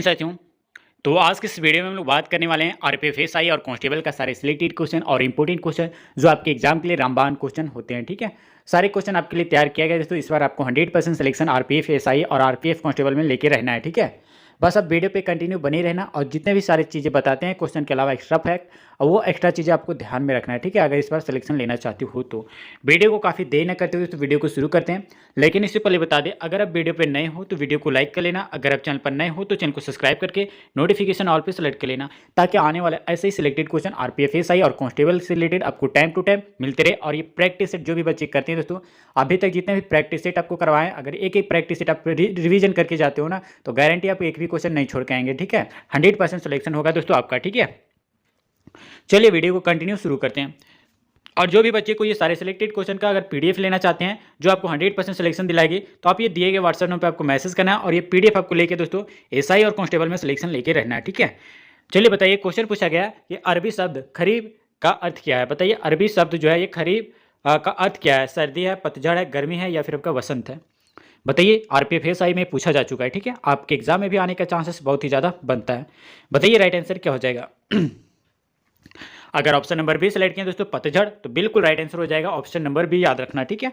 साथियों, तो आज के इस वीडियो में हम लोग बात करने वाले हैं आरपीएफ एसआई और कांस्टेबल का सारे सिलेक्टेड क्वेश्चन और इंपॉर्टेंट क्वेश्चन जो आपके एग्जाम के लिए रामबाण क्वेश्चन होते हैं। ठीक है, सारे क्वेश्चन आपके लिए तैयार किया गया है। दोस्तों इस बार आपको 100% सिलेक्शन आरपीएफ एसआई और आरपीएफ कांस्टेबल में लेके रहना है। ठीक है, बस अब वीडियो पे कंटिन्यू बने रहना और जितने भी सारी चीज़ें बताते हैं क्वेश्चन के अलावा एक्स्ट्रा फैक्ट और वो एक्स्ट्रा चीज़ें आपको ध्यान में रखना है। ठीक है, अगर इस बार सिलेक्शन लेना चाहती हो तो वीडियो को काफ़ी देर न करते हुए तो वीडियो को शुरू करते हैं। लेकिन इससे पहले बता दें, अगर आप वीडियो पर नए हो तो वीडियो को लाइक कर लेना, अगर आप चैनल पर नए हो तो चैनल को सब्सक्राइब करके नोटिफिकेशन ऑल पे सेलेक्ट कर लेना, ताकि आने वाले ऐसे ही सिलेक्टेड क्वेश्चन आरपीएफ एसआई और कांस्टेबल से रिलेटेड आपको टाइम टू टाइम मिलते रहे। और ये प्रैक्टिस सेट जो भी बच्चे करते हैं दोस्तों, अभी तक जितने भी प्रैक्टिस सेट आपको करवाएं, अगर एक एक प्रैक्टिस सेट आप रिवीजन करके जाते हो ना तो गारंटी आप एक भी क्वेश्चन नहीं छोड़ के आएंगे। ठीक है, 100% सिलेक्शन होगा दोस्तों आपका। ठीक है, चलिए वीडियो को कंटिन्यू शुरू करते हैं। और जो भी बच्चे को ये सारे सिलेक्टेड क्वेश्चन का अगर पीडीएफ लेना चाहते हैं जो आपको 100% सिलेक्शन दिलाएगी, तो आप ये दिए गए व्हाट्सएप नंबर पे आपको मैसेज करना है और ये पीडीएफ आपको लेके दोस्तों एसआई और कांस्टेबल में सिलेक्शन लेके रहना है। ठीक है, चलिए बताइए, क्वेश्चन पूछा गया ये अरबी शब्द खरीफ का अर्थ क्या है। बताइए अरबी शब्द जो है ये खरीफ का अर्थ क्या है। सर्दी है, पतझड़ है, गर्मी है या फिर आपका वसंत है। बताइए, आरपीएफ एसआई में पूछा जा चुका है। ठीक है, आपके एग्जाम में भी आने का चांसेस बहुत ही ज़्यादा बनता है। बताइए राइट आंसर क्या हो जाएगा। अगर ऑप्शन नंबर बी सेलेक्ट किया दोस्तों पतझड़, तो बिल्कुल राइट आंसर हो जाएगा ऑप्शन नंबर बी, याद रखना। ठीक है,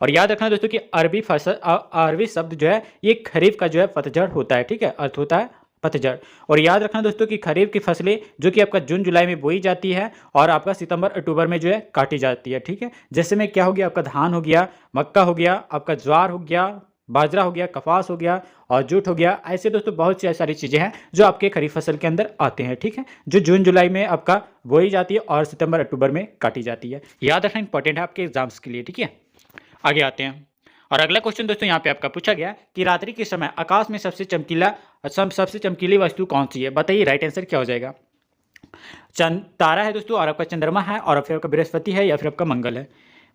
और याद रखना दोस्तों कि अरबी शब्द जो है ये खरीफ का जो है पतझड़ होता है। ठीक है, अर्थ होता है पतझड़। और याद रखना दोस्तों कि खरीफ की फसलें जो कि आपका जून जुलाई में बोई जाती है और आपका सितंबर अक्टूबर में जो है काटी जाती है। ठीक है, जैसे में क्या हो गया, आपका धान हो गया, मक्का हो गया, आपका ज्वार हो गया, बाजरा हो गया, कपास हो गया और जूट हो गया। ऐसे दोस्तों बहुत सी सारी चीज़ें हैं जो आपके खरीफ फसल के अंदर आते हैं। ठीक है, जो जून जुलाई में आपका बोई जाती है और सितंबर अक्टूबर में काटी जाती है। याद रखना इंपॉर्टेंट है आपके एग्जाम्स के लिए। ठीक है, आगे आते हैं। और अगला क्वेश्चन दोस्तों यहाँ पे आपका पूछा गया कि रात्रि के समय आकाश में सबसे चमकीली वस्तु कौन सी है। बताइए राइट आंसर क्या हो जाएगा। तारा है दोस्तों, और आपका चंद्रमा है, और फिर आपका बृहस्पति है या फिर आपका मंगल है।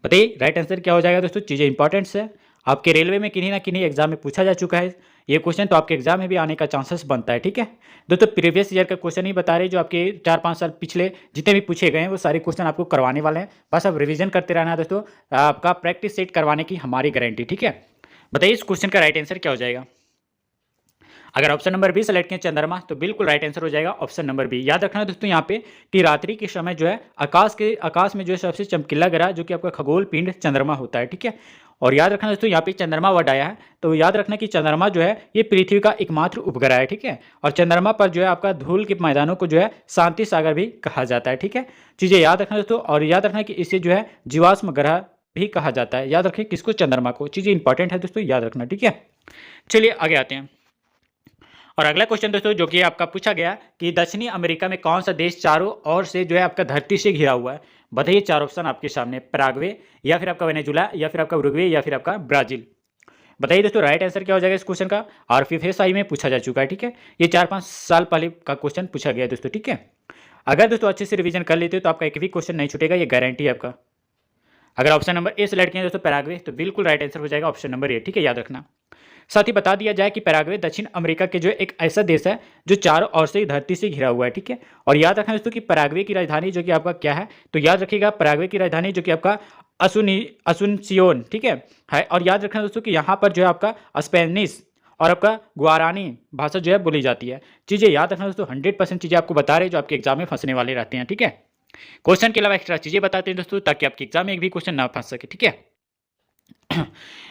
बताइए राइट आंसर क्या हो जाएगा दोस्तों। चीज़ें इंपॉर्टेंट है, आपके रेलवे में किन्हीं ना किन्हीं एग्जाम में पूछा जा चुका है ये क्वेश्चन, तो आपके एग्जाम में भी आने का चांसेस बनता है। ठीक है दोस्तों, प्रीवियस ईयर का क्वेश्चन ही बता रहे, जो आपके 4-5 साल पिछले जितने भी पूछे गए हैं वो सारे क्वेश्चन आपको करवाने वाले हैं। बस अब रिवीजन करते रहना है दोस्तों, आपका प्रैक्टिस सेट करवाने की हमारी गारंटी। ठीक है, बताइए इस क्वेश्चन का राइट आंसर क्या हो जाएगा। अगर ऑप्शन नंबर बी सेलेक्ट किया चंद्रमा, तो बिल्कुल राइट आंसर हो जाएगा ऑप्शन नंबर बी। याद रखना दोस्तों यहाँ पे कि रात्रि के समय जो है आकाश में जो है सबसे चमकीला ग्रह जो कि आपका खगोल पिंड चंद्रमा होता है। ठीक है, और याद रखना दोस्तों यहाँ पे चंद्रमा वर्ड आया है, तो याद रखना कि चंद्रमा जो है ये पृथ्वी का एकमात्र उपग्रह है। ठीक है, और चंद्रमा पर जो है आपका धूल के मैदानों को जो है शांति सागर भी कहा जाता है। ठीक है, चीज़ें याद रखना दोस्तों, और याद रखना कि इसे जो है जीवाश्म ग्रह भी कहा जाता है। याद रखें किसको, चंद्रमा को। चीज़ें इंपॉर्टेंट है दोस्तों, याद रखना। ठीक है, चलिए आगे आते हैं। और अगला क्वेश्चन दोस्तों जो कि आपका पूछा गया कि दक्षिणी अमेरिका में कौन सा देश चारों ओर से जो है आपका धरती से घिरा हुआ है। बताइए, चार ऑप्शन आपके सामने, पैराग्वे या फिर आपका वेनेजुला या फिर आपका उरुग्वे या फिर आपका ब्राजील। बताइए दोस्तों राइट आंसर क्या हो जाएगा इस क्वेश्चन का। आरपीएफ एसआई में पूछा जा चुका है। ठीक है, ये 4-5 साल पहले का क्वेश्चन पूछा गया है दोस्तों। ठीक है, अगर दोस्तों अच्छे से रिवीजन कर लेते हो तो आपका एक भी क्वेश्चन नहीं छूटेगा, ये गारंटी है आपका। अगर ऑप्शन नंबर ए सेलेक्ट किया दोस्तों पैराग्वे, तो बिल्कुल राइट आंसर हो जाएगा ऑप्शन नंबर ए। ठीक है, याद रखना। साथ ही बता दिया जाए कि पैराग्वे दक्षिण अमेरिका के जो एक ऐसा देश है जो चारों ओर से धरती से घिरा हुआ है। ठीक है, और याद रखना दोस्तों कि पैराग्वे की राजधानी जो कि आपका क्या है, तो याद रखिएगा पैराग्वे की राजधानी जो कि आपका असुनसियोन। ठीक है, और याद रखना दोस्तों कि यहाँ पर जो है आपका स्पेनिश और आपका गुआरानी भाषा जो है बोली जाती है। चीज़ें याद रखना दोस्तों, 100% चीज़ें आपको बता रहे जो आपके एग्जाम में फंसने वाले रहते हैं। ठीक है, क्वेश्चन के अलावा एक्स्ट्रा चीज़ें बताते हैं दोस्तों, ताकि आपके एग्जाम में एक भी क्वेश्चन ना फंस सके। ठीक है,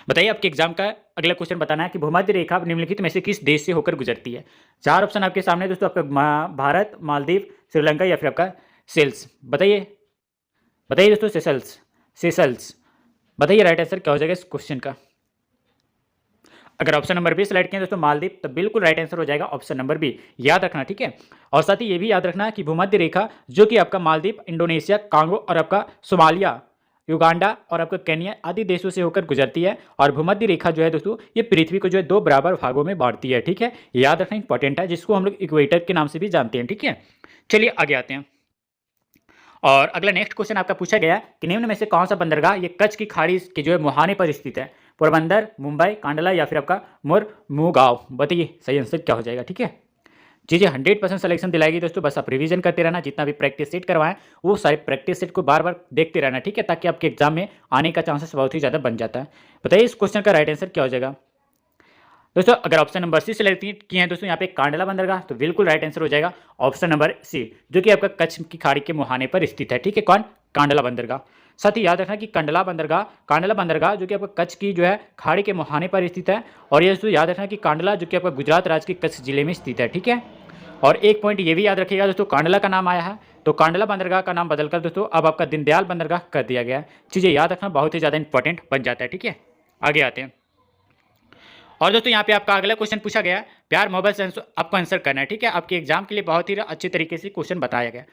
बताइए आपके एग्जाम का अगला क्वेश्चन बताना है कि भूमध्य रेखा निम्नलिखित में से किस देश से होकर गुजरती है। चार ऑप्शन आपके सामने दोस्तों, आपका भारत, मालदीव, श्रीलंका या फिर आपका सेल्स। बताइए दोस्तों, सेशल्स। बताइए राइट आंसर क्या हो जाएगा इस क्वेश्चन का। अगर ऑप्शन नंबर बी सेलेक्ट किया दोस्तों मालदीव, तो बिल्कुल राइट आंसर हो जाएगा ऑप्शन नंबर बी, याद रखना। ठीक है, और साथ ही ये भी याद रखना कि भूमध्य रेखा जो कि आपका मालदीव, इंडोनेशिया, कांगो और आपका सोमालिया, युगांडा और आपका केन्या आदि देशों से होकर गुजरती है। और भूमध्य रेखा जो है दोस्तों ये पृथ्वी को जो है 2 बराबर भागों में बांटती है। ठीक है, याद रखना इंपॉर्टेंट है, जिसको हम लोग इक्वेटर के नाम से भी जानते हैं। ठीक है, चलिए आगे आते हैं। और अगला नेक्स्ट क्वेश्चन आपका पूछा गया कि निम्न में से कौन सा बंदरगाह ये कच्छ की खाड़ी के जो है मुहाने पर स्थित है। पोरबंदर, मुंबई, कांडला या फिर आपका मुरमुगांव। बताइए सही आंसर क्या हो जाएगा। ठीक है, चीज़ें 100% सिलेक्शन दिलाएगी दोस्तों, बस आप रिवीजन करते रहना, जितना भी प्रैक्टिस सेट करवाएं वो सारे प्रैक्टिस सेट को बार बार देखते रहना। ठीक है, ताकि आपके एग्जाम में आने का चांसेस बहुत ही ज़्यादा बन जाता है। बताइए इस क्वेश्चन का राइट आंसर क्या हो जाएगा। दोस्तों अगर ऑप्शन नंबर सी सेलेक्ट किए हैं दोस्तों यहाँ पे कांडला बंदरगाह, तो बिल्कुल राइट आंसर हो जाएगा ऑप्शन नंबर सी, जो कि आपका कच्छ की खाड़ी के मुहाने पर स्थित है। ठीक है, कौन? कांडला बंदरगाह। साथ ही याद रखना कि कांडला बंदरगाह जो कि आपका कच्छ की जो है खाड़ी के मुहाने पर स्थित है। और ये दोस्तों याद रखना कि कांडला जो कि आपका गुजरात राज्य के कच्छ जिले में स्थित है। ठीक है, और एक पॉइंट ये भी याद रखिएगा दोस्तों, कांडला का नाम आया है तो कांडला बंदरगाह का नाम बदलकर दोस्तों अब आपका दीनदयाल बंदरगाह कर दिया गया है। चीज़ें याद रखना बहुत ही ज़्यादा इंपॉर्टेंट बन जाता है। ठीक है, आगे आते हैं। और दोस्तों यहाँ पे आपका अगला क्वेश्चन पूछा गया, प्यार मोबाइल से आपको आंसर करना है। ठीक है, आपके एग्जाम के लिए बहुत ही अच्छे तरीके से क्वेश्चन बताया गया।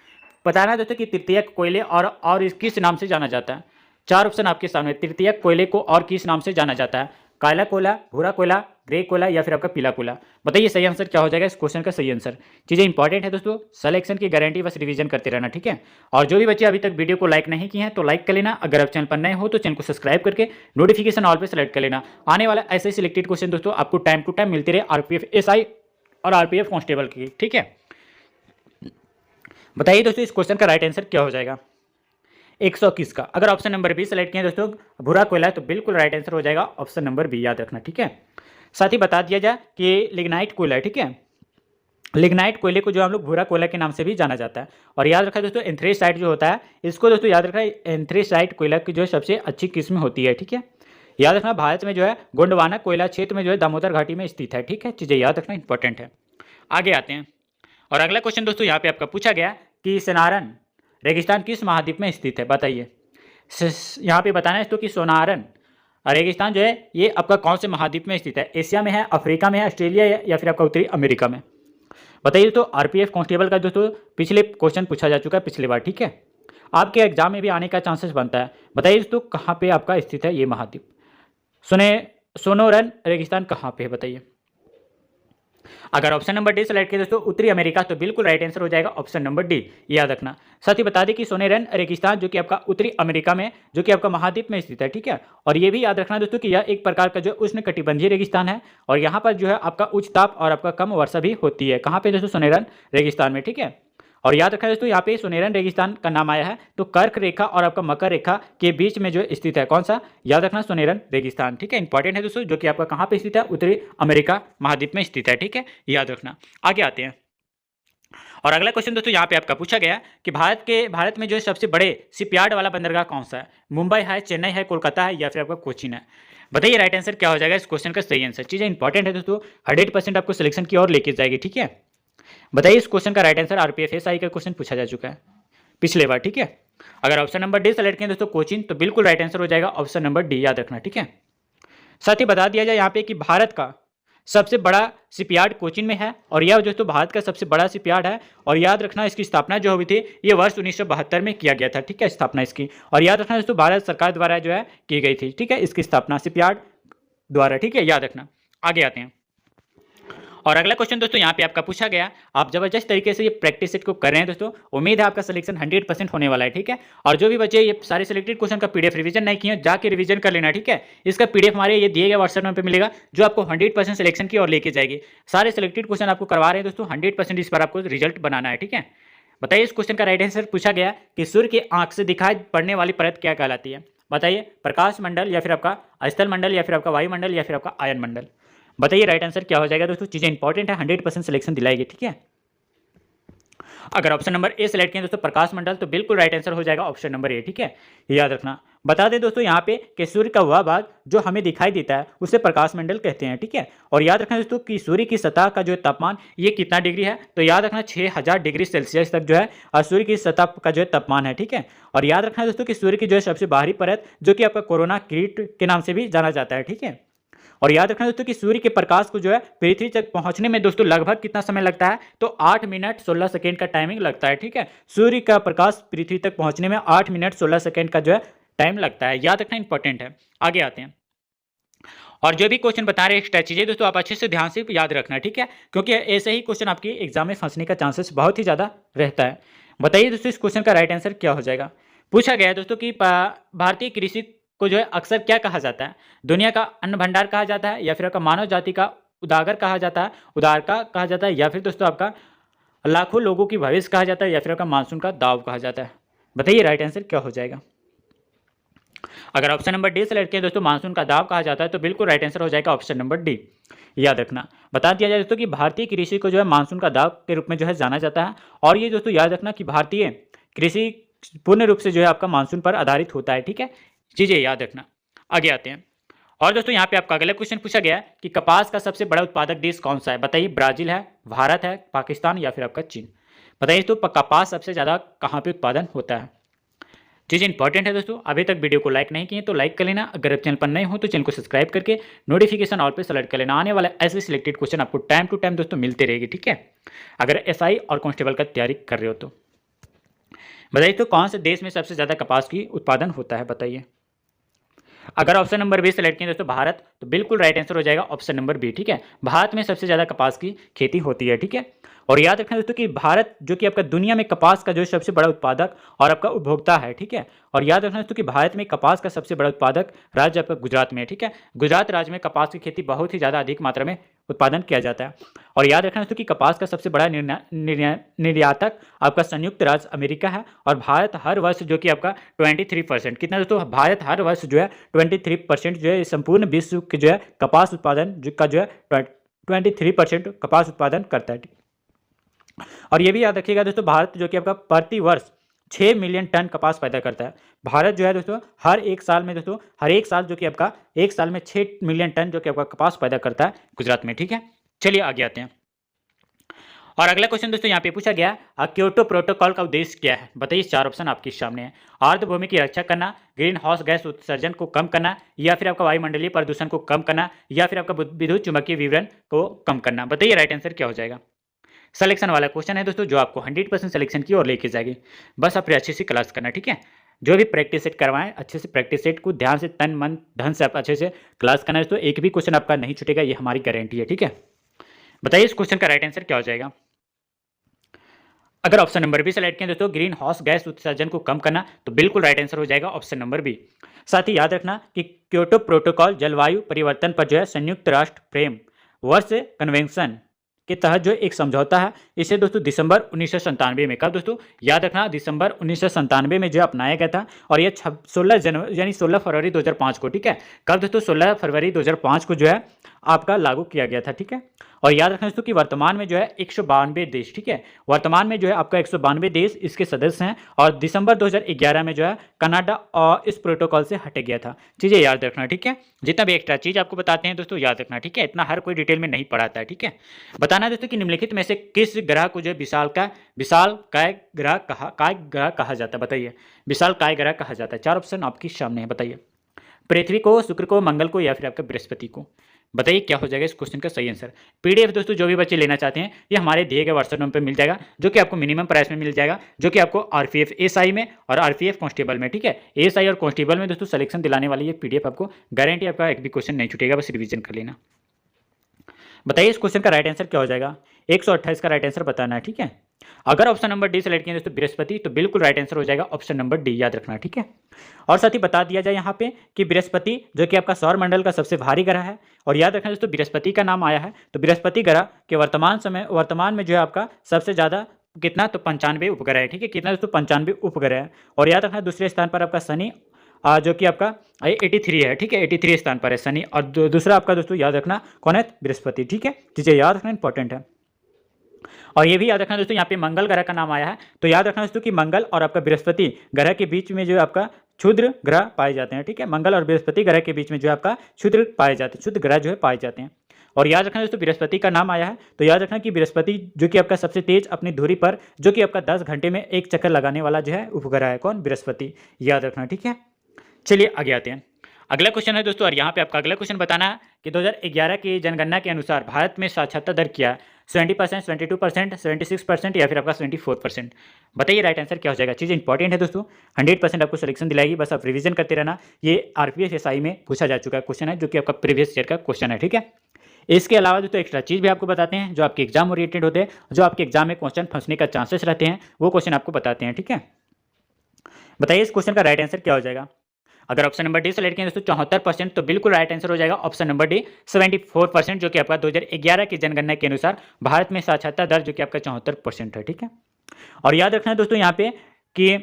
बताना है दोस्तों कि तृतीयक कोयले और किस नाम से जाना जाता है। 4 ऑप्शन आपके सामने, तृतीयक कोयले को और किस नाम से जाना जाता है? काला कोयला, भूरा कोयला, ग्रे कोयला या फिर आपका पीला कोयला। बताइए सही आंसर क्या हो जाएगा इस क्वेश्चन का सही आंसर। चीज़ें इंपॉर्टेंट है दोस्तों, सिलेक्शन की गारंटी, बस रिवीजन करते रहना। ठीक है, और जो भी बच्चे अभी तक वीडियो को लाइक नहीं किए हैं तो लाइक कर लेना। अगर आप चैनल पर नए हो तो चैनल को सब्सक्राइब करके नोटिफिकेशन ऑल पे सेलेक्ट कर लेना। आने वाला ऐसे ही सिलेक्टेड क्वेश्चन दोस्तों आपको टाइम टू टाइम मिलते रहे आरपीएफ एसआई और आरपीएफ कांस्टेबल की। ठीक है, बताइए दोस्तों इस क्वेश्चन का राइट आंसर क्या हो जाएगा 121 का। अगर ऑप्शन नंबर बी सेलेक्ट किया दोस्तों भूरा कोयला, तो बिल्कुल राइट आंसर हो जाएगा ऑप्शन नंबर बी, याद रखना। ठीक है, साथ ही बता दिया जाए कि लिग्नाइट कोयला है। ठीक है, लिग्नाइट कोयले को जो हम लोग भूरा कोयला के नाम से भी जाना जाता है। और याद रखा दोस्तों एंथ्रेसाइट जो होता है इसको दोस्तों याद रखना, एंथ्रेसाइट कोयला की जो है सबसे अच्छी किस्म होती है। ठीक है, याद रखना भारत में जो है गोंडवाना कोयला क्षेत्र में जो है दामोदर घाटी में स्थित है। ठीक है, चीज़ें याद रखना इंपॉर्टेंट है। आगे आते हैं और अगला क्वेश्चन दोस्तों यहाँ पे आपका पूछा गया कि सोनारन रेगिस्तान किस महाद्वीप में स्थित है? बताइए। यहाँ पे बताना है दोस्तों कि सोनारन रेगिस्तान जो है ये आपका कौन से महाद्वीप में स्थित है? एशिया में है, अफ्रीका में है, ऑस्ट्रेलिया या फिर आपका उत्तरी अमेरिका में? बताइए दोस्तों, आरपीएफ कांस्टेबल का दोस्तों पिछले क्वेश्चन पूछा जा चुका है पिछली बार। ठीक है, आपके एग्जाम में भी आने का चांसेस बनता है। बताइए दोस्तों कहाँ पे आपका स्थित है ये महाद्वीप? सोनोरन रेगिस्तान कहाँ पे है? बताइए। अगर ऑप्शन नंबर डी सेलेक्ट किया दोस्तों उत्तरी अमेरिका, तो बिल्कुल राइट आंसर हो जाएगा ऑप्शन नंबर डी, याद रखना। साथ ही बता दें कि सोनेरन रेगिस्तान जो कि आपका उत्तरी अमेरिका में जो कि आपका महाद्वीप में स्थित है। ठीक है, और ये भी याद रखना दोस्तों कि यह एक प्रकार का जो उष्णकटिबंधीय रेगिस्तान है और यहाँ पर जो है आपका उच्च ताप और आपका कम वर्षा भी होती है। कहाँ पे दोस्तों? सोनेरन रेगिस्तान में। ठीक है, और याद रखना दोस्तों यहाँ पे सोनेरन रेगिस्तान का नाम आया है तो कर्क रेखा और आपका मकर रेखा के बीच में जो स्थित है। कौन सा? याद रखना सोनेरन रेगिस्तान। ठीक है, इंपॉर्टेंट है दोस्तों, जो कि आपका कहाँ पे स्थित है? उत्तरी अमेरिका महाद्वीप में स्थित है। ठीक है, याद रखना। आगे आते हैं और अगला क्वेश्चन दोस्तों यहाँ पे आपका पूछा गया कि भारत में जो सबसे बड़े शिपयार्ड वाला बंदरगाह कौन सा है? मुंबई है, चेन्नई है, कोलकाता है या फिर आपका कोचीन है? बताइए राइट आंसर क्या हो जाएगा इस क्वेश्चन का सही आंसर। चीज़ें इंपॉर्टेंट है दोस्तों, 100% आपको सिलेक्शन की ओर लेके जाएगी। ठीक है, बताइए इस क्वेश्चन का राइट आंसर। आरपीएफ एसआई का क्वेश्चन पूछा जा चुका है पिछले बार। ठीक है, अगर ऑप्शन नंबर डी सेलेक्ट किया दोस्तों कोचीन, तो बिल्कुल राइट आंसर हो जाएगा ऑप्शन नंबर डी, याद रखना। ठीक है, साथ ही बता दिया जाए यहाँ पे कि भारत का सबसे बड़ा शिपयार्ड कोचीन में है और यह दोस्तों भारत का सबसे बड़ा शिपयार्ड है। और याद रखना इसकी स्थापना जो हुई थी ये वर्ष 1972 में किया गया था। ठीक है, स्थापना इसकी, और याद रखना दोस्तों भारत सरकार द्वारा जो है की गई थी। ठीक है, इसकी स्थापना शिपयार्ड द्वारा। ठीक है, याद रखना। आगे आते हैं और अगला क्वेश्चन दोस्तों यहाँ पे आपका पूछा गया, आप जबरदस्त तरीके से ये प्रैक्टिस सेट को कर रहे हैं दोस्तों, उम्मीद है आपका सिलेक्शन 100% होने वाला है। ठीक है, और जो भी बच्चे ये सारे सिलेक्टेड क्वेश्चन का पीडीएफ रिवीजन नहीं किए जाके रिवीजन कर लेना। ठीक है, इसका पीडीएफ हमारे ये दिए गए व्हाट्सएप नंबर पे मिलेगा जो आपको 100% सिलेक्शन की ओर लेके जाएगी। सारे सिलेक्टेड क्वेश्चन आपको करवा रहे हैं दोस्तों, 100% इस पर आपको रिजल्ट बनाना है। ठीक है, बताइए इस क्वेश्चन का राइट आंसर पूछा गया कि सूर्य की आंख से दिखाई पड़ने वाली परत क्या कहलाती है? बताइए, प्रकाश मंडल या फिर आपका स्थल मंडल या फिर आपका वायुमंडल या फिर आपका आयन मंडल? बताइए राइट आंसर क्या हो जाएगा दोस्तों। चीज़ें इंपॉर्टेंट है, 100% सिलेक्शन दिलाएगी। ठीक है, अगर ऑप्शन नंबर ए सेलेक्ट किया दोस्तों प्रकाश मंडल, तो बिल्कुल राइट आंसर हो जाएगा ऑप्शन नंबर ए। ठीक है, याद रखना। बता दें दोस्तों यहाँ पे कि सूर्य का वह भाग जो हमें दिखाई देता है उसे प्रकाश मंडल कहते हैं। ठीक है, और याद रखना दोस्तों कि सूर्य की सतह का जो तापमान ये कितना डिग्री है? तो याद रखना 6000 डिग्री सेल्सियस तक जो है सूर्य की सतह का जो है तापमान है। ठीक है, और याद रखना दोस्तों कि सूर्य की जो है सबसे बाहरी परत जो कि आपका कोरोना कीट के नाम से भी जाना जाता है। ठीक है, और याद रखना दोस्तों कि सूर्य के प्रकाश को जो है पृथ्वी तक पहुंचने में दोस्तों लगभग कितना समय लगता है? तो 8 मिनट 16 सेकेंड का टाइमिंग लगता है। ठीक है, सूर्य का प्रकाश पृथ्वी तक पहुंचने में 8 मिनट 16 सेकेंड का जो है टाइम लगता है। याद रखना इंपॉर्टेंट है। आगे आते हैं और जो भी क्वेश्चन बता रहे एक्स्ट्रा चीजें दोस्तों आप अच्छे से ध्यान से याद रखना। ठीक है, क्योंकि ऐसे ही क्वेश्चन आपकी एग्जाम में फंसने का चांसेस बहुत ही ज्यादा रहता है। बताइए दोस्तों इस क्वेश्चन का राइट आंसर क्या हो जाएगा। पूछा गया है दोस्तों कि भारतीय कृषि को जो है अक्सर क्या कहा जाता है? दुनिया का अन्न भंडार कहा जाता है या फिर आपका मानव जाति का उदागर कहा जाता है, उदार का कहा जाता है, या फिर दोस्तों आपका लाखों लोगों की भविष्य कहा जाता है, या फिर आपका मानसून का दाव कहा जाता है? बताइए राइट आंसर क्या हो जाएगा। अगर ऑप्शन नंबर डी सेलेक्ट किया दोस्तों मानसून का दाब कहा जाता है तो बिल्कुल राइट आंसर हो जाएगा ऑप्शन नंबर डी। याद रखना, बता दिया जाए दोस्तों कि भारतीय कृषि को जो है मानसून का दाब के रूप में जो है जाना जाता है। और ये दोस्तों याद रखना कि भारतीय कृषि पूर्ण रूप से जो है आपका मानसून पर आधारित होता है। ठीक है, चीजें याद रखना। आगे आते हैं। और दोस्तों यहाँ पे आपका अगला क्वेश्चन पूछा गया है कि कपास का सबसे बड़ा उत्पादक देश कौन सा है? बताइए, ब्राजील है, भारत है, पाकिस्तान या फिर आपका चीन। बताइए तो कपास सबसे ज्यादा कहाँ पे उत्पादन होता है? चीज़ इंपॉर्टेंट है दोस्तों। अभी तक वीडियो को लाइक नहीं किए तो लाइक कर लेना। अगर आप चैनल पर नए हो तो चैनल को सब्सक्राइब करके नोटिफिकेशन ऑल पे सेलेक्ट कर लेना। आने वाले ऐसे सिलेक्टेड क्वेश्चन आपको टाइम टू टाइम दोस्तों मिलते रहेगी। ठीक है, अगर एसआई और कांस्टेबल का तैयारी कर रहे हो तो। बताइए तो कौन से देश में सबसे ज़्यादा कपास की उत्पादन होता है? बताइए। अगर ऑप्शन नंबर बी सेलेक्ट किए दोस्तों भारत, तो बिल्कुल राइट आंसर हो जाएगा ऑप्शन नंबर बी। ठीक है, भारत में सबसे ज़्यादा कपास की खेती होती है। ठीक है, और याद रखना दोस्तों कि भारत जो कि आपका दुनिया में कपास का जो सबसे बड़ा उत्पादक और आपका उपभोक्ता है। ठीक है, और याद रखना दोस्तों कि भारत में कपास का सबसे बड़ा उत्पादक राज्य आपका गुजरात में है। ठीक है, गुजरात राज्य में कपास की खेती बहुत ही ज़्यादा अधिक मात्रा में उत्पादन किया जाता है। और याद रखना दोस्तों कि कपास का सबसे बड़ा निर्यातक आपका संयुक्त राज्य अमेरिका है। और भारत हर वर्ष जो कि आपका 23% कितना दोस्तों, भारत हर वर्ष जो है 23% जो है संपूर्ण विश्व के जो है कपास उत्पादन का जो है 23% कपास उत्पादन करता है। और ये भी याद रखिएगा दोस्तों, भारत जो कि आपका प्रति वर्ष 6 मिलियन टन कपास पैदा करता है। भारत जो है दोस्तों हर एक साल में दोस्तों हर एक साल जो कि आपका एक साल में 6 मिलियन टन जो कि आपका कपास पैदा करता है गुजरात में। ठीक है, चलिए आगे आते हैं। और अगला क्वेश्चन दोस्तों यहाँ पे पूछा गया, क्योटो प्रोटोकॉल का उद्देश्य क्या है? बताइए, 4 ऑप्शन आपके सामने है। आर्द्रभूमि की रक्षा करना, ग्रीन हाउस गैस उत्सर्जन को कम करना, या फिर आपका वायुमंडलीय प्रदूषण को कम करना, या फिर आपका विद्युत चुंबकीय विवरण को कम करना। बताइए राइट आंसर क्या हो जाएगा? सिलेक्शन वाला क्वेश्चन है दोस्तों जो आपको 100% सिलेक्शन की ओर लेके जाएगी। बस आप अच्छे से क्लास करना। ठीक है, जो भी प्रैक्टिस सेट करवाएं अच्छे से प्रैक्टिस सेट को ध्यान से तन मन धन से आप अच्छे से क्लास करना है दोस्तों। एक भी क्वेश्चन आपका नहीं छूटेगा, ये हमारी गारंटी है। ठीक है, बताइए इस क्वेश्चन का राइट आंसर क्या हो जाएगा? अगर ऑप्शन नंबर बी सेलेक्ट किया दोस्तों ग्रीन हाउस गैस उत्सर्जन को कम करना, तो बिल्कुल राइट आंसर हो जाएगा ऑप्शन नंबर बी। साथ ही याद रखना कि क्योटो प्रोटोकॉल जलवायु परिवर्तन पर जो है संयुक्त राष्ट्र फ्रेम वर्ष कन्वेंशन के तहत जो एक समझौता है, इसे दोस्तों दिसंबर 1997 में, कब दोस्तों याद रखना, दिसंबर 1997 में जो अपनाया गया था। और ये 16 जनवरी यानी 16 फरवरी 2005 को, ठीक है, कब दोस्तों 16 फरवरी 2005 को जो है आपका लागू किया गया था। ठीक है, और याद रखना दोस्तों कि वर्तमान में जो है 192 देश, ठीक है, वर्तमान में जो है आपका 192 देश इसके सदस्य हैं। और दिसंबर 2011 में जो है कनाडा और इस प्रोटोकॉल से हट गया था। चीज़ें याद रखना। ठीक है, जितना भी एक्स्ट्रा चीज़ आपको बताते हैं दोस्तों याद रखना। ठीक है, इतना हर कोई डिटेल में नहीं पढ़ाता है। ठीक है, बताना है दोस्तों कि निम्नलिखित में से किस ग्रह को जो है विशालकाय ग्रह कहा जाता है? बताइए, विशालकाय ग्रह कहा जाता है। 4 ऑप्शन आपके सामने है, बताइए। पृथ्वी को, शुक्र को, मंगल को, या फिर आपका बृहस्पति को। बताइए क्या हो जाएगा इस क्वेश्चन का सही आंसर। पीडीएफ दोस्तों जो भी बच्चे लेना चाहते हैं ये हमारे दिए गए व्हाट्सएप नंबर पर मिल जाएगा, जो कि आपको मिनिमम प्राइस में मिल जाएगा, जो कि आपको आरपीएफ एसआई में और आरपीएफ कांस्टेबल में, ठीक है, एसआई और कांस्टेबल में दोस्तों सिलेक्शन दिलाने वाली ये पीडीएफ आपको गारंटी, आपका एक भी क्वेश्चन नहीं छूटेगा, बस रिवीजन कर लेना। बताइए इस क्वेश्चन का राइट आंसर क्या हो जाएगा? 128 का राइट आंसर बताना है। ठीक है, अगर ऑप्शन नंबर डी सेलेक्ट किया दोस्तों बृहस्पति, तो बिल्कुल राइट आंसर हो जाएगा ऑप्शन नंबर डी, याद रखना। ठीक है, और साथ ही बता दिया जाए यहाँ पे कि बृहस्पति जो कि आपका सौर मंडल का सबसे भारी ग्रह है। और याद रखना दोस्तों बृहस्पति का नाम आया है तो बृहस्पति ग्रह के वर्तमान में जो है आपका सबसे ज़्यादा कितना, तो 95 उपग्रह है। ठीक है, कितना दोस्तों? 95 उपग्रह है। और याद रखना दूसरे स्थान पर आपका शनि जो कि आपका 83 है। ठीक है, 83 स्थान पर है शनि। और दूसरा आपका दोस्तों याद रखना कौन है? बृहस्पति। ठीक है, चीज़ें याद रखना इंपॉर्टेंट है। और ये भी याद रखना दोस्तों यहाँ पे मंगल ग्रह का नाम आया है, तो याद रखना दोस्तों कि मंगल और आपका बृहस्पति ग्रह के बीच में जो आपका क्षुद्र ग्रह पाए जाते हैं। ठीक है, मंगल और बृहस्पति ग्रह के बीच में जो आपका क्षुद्र पाए जाते हैं, क्षुद्र ग्रह जो है पाए जाते हैं। और याद रखना दोस्तों बृहस्पति का नाम आया है, तो याद रखना कि बृहस्पति जो कि आपका सबसे तेज अपनी धुरी पर जो कि आपका 10 घंटे में एक चक्कर लगाने वाला जो है उपग्रह है। कौन? बृहस्पति, याद रखना। ठीक है, चलिए आगे आते हैं। अगला क्वेश्चन है दोस्तों, और यहाँ पे आपका अगला क्वेश्चन बताना है कि 2011 की जनगणना के अनुसार भारत में साक्षरता दर क्या है? 70%, 22%, 76% या फिर आपका 74%। बताइए राइट आंसर क्या हो जाएगा। चीज़ इंपॉर्टेंट है दोस्तों, 100% आपको सिलेक्शन दिलाएगी, बस आप रिवीजन करते रहना। ये आरपीएफ एसआई में पूछा जा चुका क्वेश्चन है, जो कि आपका प्रीवियस ईयर का क्वेश्चन है। ठीक है, इसके अलावा दोस्तों एक्स्ट्रा चीज़ भी आपको बताते हैं जो आपके एग्जाम ओरिएंटेड होते हैं, जो आपके एग्जाम में क्वेश्चन फंसने का चांसेस रहते हैं, वो क्वेश्चन आपको बताते हैं। ठीक है, बताइए इस क्वेश्चन का राइट आंसर क्या हो जाएगा। अगर ऑप्शन नंबर डी सेलेक्ट किया दोस्तों 74%, तो बिल्कुल राइट आंसर हो जाएगा ऑप्शन नंबर डी 74%, जो कि आपका 2011 की जनगणना के अनुसार भारत में साक्षरता दर जो कि आपका 74% है। ठीक है, और याद रखना है दोस्तों यहाँ पे कि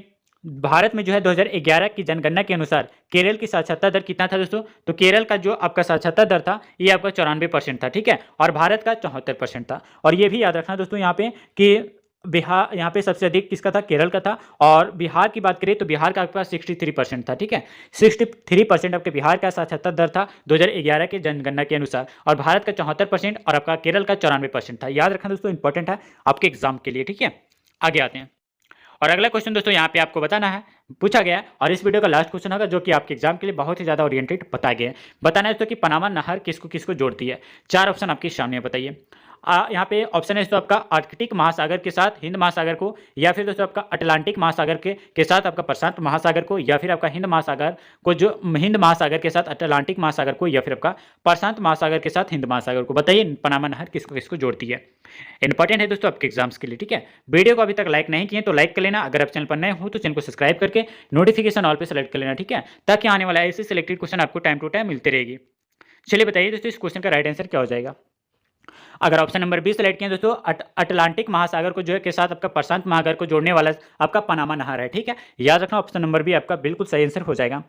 भारत में जो है 2011 की जनगणना के अनुसार केरल की साक्षरता दर कितना था दोस्तों? तो केरल का जो आपका साक्षरता दर था ये आपका 94% था, ठीक है, और भारत का 74% था। और ये भी याद रखना दोस्तों यहाँ पे कि बिहार, यहाँ पे सबसे अधिक किसका था? केरल का था। और बिहार की बात करें तो बिहार का आपके पास 63% था, ठीक है, 63% आपके बिहार का साक्षरता दर था 2011 के जनगणना के अनुसार, और भारत का 74% और आपका केरल का 94% था। याद रखना दोस्तों, इंपॉर्टेंट है आपके एग्जाम के लिए, ठीक है। आगे आते हैं और अगला क्वेश्चन दोस्तों यहाँ पे आपको बताना है, पूछा गया है, और इस वीडियो का लास्ट क्वेश्चन होगा जो कि आपके एग्जाम के लिए बहुत ही ज्यादा ओरिएंटेड बताया गया है। बताना है दोस्तों कि पनामा नहर किसको किसको जोड़ती है। 4 ऑप्शन आपके सामने बताइए। यहाँ पे ऑप्शन है दोस्तों आपका आर्कटिक महासागर के साथ हिंद महासागर को, या फिर दोस्तों आपका अटलांटिक महासागर के साथ आपका प्रशांत महासागर को, या फिर आपका हिंद महासागर को, जो हिंद महासागर के साथ अटलांटिक महासागर को, या फिर आपका प्रशांत महासागर के साथ हिंद महासागर को। बताइए पनामा नहर किसको किसको जोड़ती है। इंपॉर्टेंट है दोस्तों आपके एग्जाम्स के लिए, ठीक है। वीडियो को अभी तक लाइक नहीं किए तो लाइक कर लेना। अगर आप चैनल पर नए हो तो चैनल को सब्सक्राइब करके नोटिफिकेशन ऑल पे सेलेक्ट कर लेना, ठीक है, ताकि आने वाला ऐसे सिलेक्टेड क्वेश्चन आपको टाइम टू टाइम मिलते रहेगी। चलिए बताइए दोस्तों इस क्वेश्चन का राइट आंसर क्या हो जाएगा। अगर ऑप्शन नंबर 20 सेलेक्ट किया दोस्तों, अटलांटिक महासागर को जो है के साथ आपका प्रशांत महासागर को जोड़ने वाला आपका पनामा नहर है, ठीक है। याद रखना ऑप्शन नंबर भी आपका बिल्कुल सही आंसर हो जाएगा।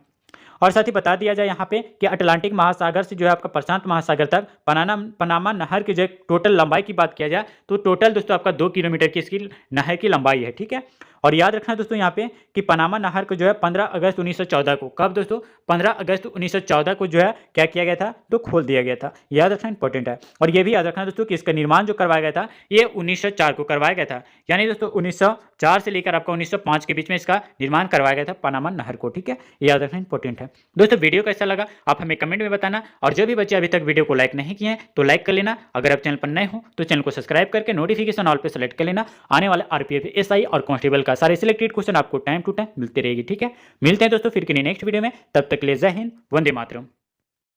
और साथ ही बता दिया जाए यहाँ पे कि अटलांटिक महासागर से जो है आपका प्रशांत महासागर तक पनामा नहर की जो है टोटल लंबाई की बात किया जाए तो टोटल दोस्तों आपका 2 किलोमीटर की इसकी नहर की लंबाई है, ठीक है। और याद रखना दोस्तों यहाँ पे कि पनामा नहर को जो है 15 अगस्त 1914 को, कब दोस्तों? 15 अगस्त 1914 को जो है क्या किया गया था? तो खोल दिया गया था। याद रखना इंपॉर्टेंट है। और ये भी याद रखना दोस्तों कि इसका निर्माण जो करवाया गया था ये 1904 को करवाया गया था, यानी दोस्तों 1904 से लेकर आपका 1905 के बीच में इसका निर्माण करवाया गया था पनामा नहर को, ठीक है। याद रखना इंपॉर्टेंट है। दोस्तों वीडियो कैसा लगा आप हमें कमेंट में बताना, और जो भी बच्चे अभी तक वीडियो को लाइक नहीं किए हैं तो लाइक कर लेना। अगर आप चैनल पर नए हो तो चैनल को सब्सक्राइब करके नोटिफिकेशन ऑल पे सेलेक्ट कर लेना। आने वाले आरपीएफ, एसआई और कांस्टेबल का सारे सिलेक्टेड क्वेश्चन आपको टाइम टू टाइम मिलते रहेगी, ठीक है। मिलते हैं दोस्तों फिर के नेक्स्ट वीडियो में, तब तक के लिए जय हिंद, वंदे मातरम।